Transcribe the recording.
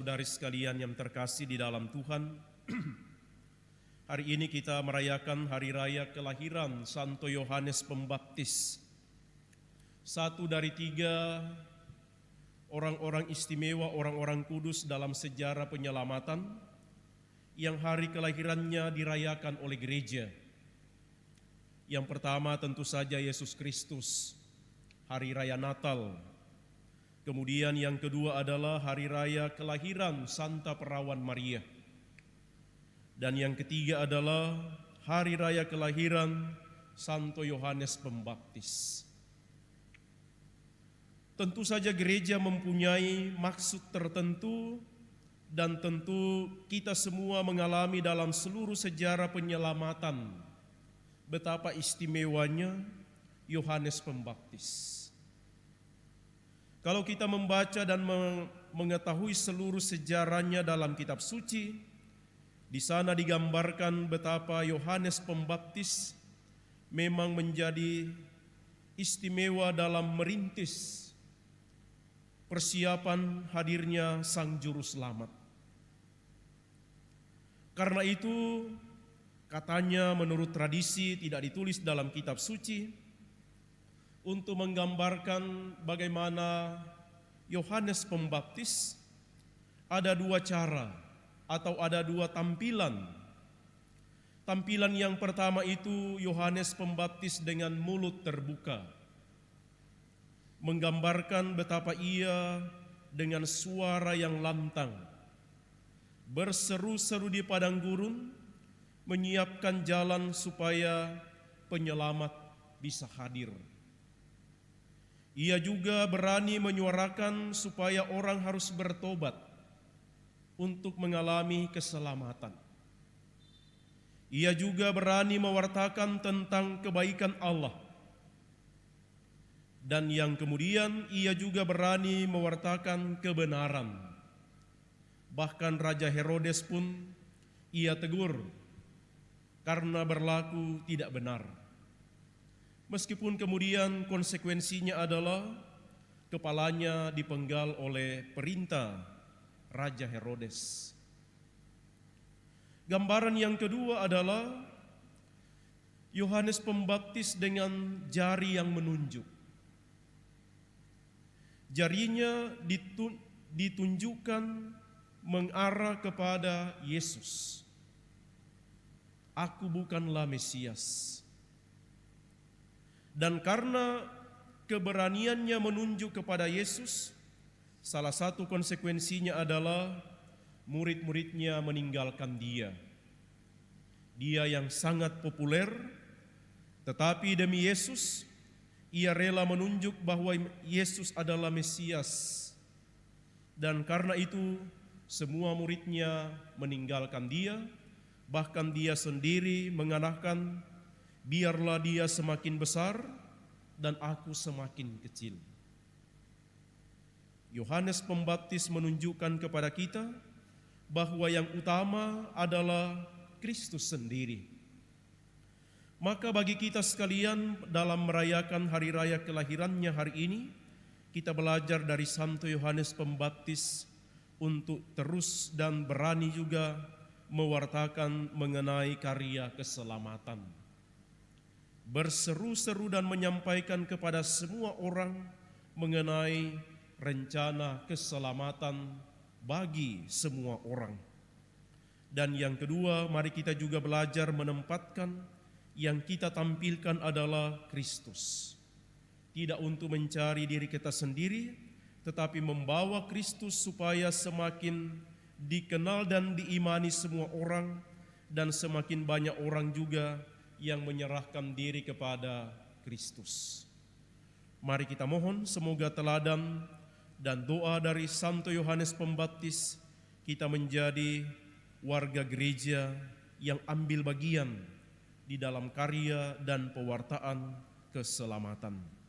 Saudari sekalian yang terkasih di dalam Tuhan, hari ini kita merayakan hari raya kelahiran Santo Yohanes Pembaptis, satu dari 3 orang-orang istimewa, orang-orang kudus dalam sejarah penyelamatan yang hari kelahirannya dirayakan oleh gereja. Yang pertama tentu saja Yesus Kristus, hari raya Natal. Kemudian yang kedua adalah hari raya kelahiran Santa Perawan Maria. Dan yang ketiga adalah hari raya kelahiran Santo Yohanes Pembaptis. Tentu saja gereja mempunyai maksud tertentu dan tentu kita semua mengalami dalam seluruh sejarah penyelamatan betapa istimewanya Yohanes Pembaptis. Kalau kita membaca dan mengetahui seluruh sejarahnya dalam kitab suci, di sana digambarkan betapa Yohanes Pembaptis memang menjadi istimewa dalam merintis persiapan hadirnya Sang Juru Selamat. Karena itu, katanya menurut tradisi tidak ditulis dalam kitab suci, untuk menggambarkan bagaimana Yohanes Pembaptis ada 2 cara atau ada 2 tampilan. Tampilan yang pertama itu Yohanes Pembaptis dengan mulut terbuka, menggambarkan betapa ia dengan suara yang lantang berseru-seru di padang gurun, menyiapkan jalan supaya penyelamat bisa hadir. Ia juga berani menyuarakan supaya orang harus bertobat untuk mengalami keselamatan. Ia juga berani mewartakan tentang kebaikan Allah. Dan yang kemudian ia juga berani mewartakan kebenaran. Bahkan Raja Herodes pun ia tegur karena berlaku tidak benar. Meskipun kemudian konsekuensinya adalah kepalanya dipenggal oleh perintah Raja Herodes. Gambaran yang kedua adalah Yohanes Pembaptis dengan jari yang menunjuk. Jarinya ditunjukkan mengarah kepada Yesus. Aku bukanlah Mesias. Dan karena keberaniannya menunjuk kepada Yesus, salah satu konsekuensinya adalah murid-muridnya meninggalkan dia. Dia yang sangat populer, tetapi demi Yesus, ia rela menunjuk bahwa Yesus adalah Mesias. Dan karena itu, semua muridnya meninggalkan dia, bahkan dia sendiri mengatakan, biarlah dia semakin besar dan aku semakin kecil. Yohanes Pembaptis menunjukkan kepada kita bahwa yang utama adalah Kristus sendiri. Maka bagi kita sekalian dalam merayakan hari raya kelahirannya hari ini, kita belajar dari Santo Yohanes Pembaptis untuk terus dan berani juga mewartakan mengenai karya keselamatan. Berseru-seru dan menyampaikan kepada semua orang mengenai rencana keselamatan bagi semua orang. Dan yang kedua, mari kita juga belajar menempatkan yang kita tampilkan adalah Kristus. Tidak untuk mencari diri kita sendiri, tetapi membawa Kristus supaya semakin dikenal dan diimani semua orang, dan semakin banyak orang juga yang menyerahkan diri kepada Kristus. Mari kita mohon semoga teladan dan doa dari Santo Yohanes Pembaptis kita menjadi warga gereja yang ambil bagian di dalam karya dan pewartaan keselamatan.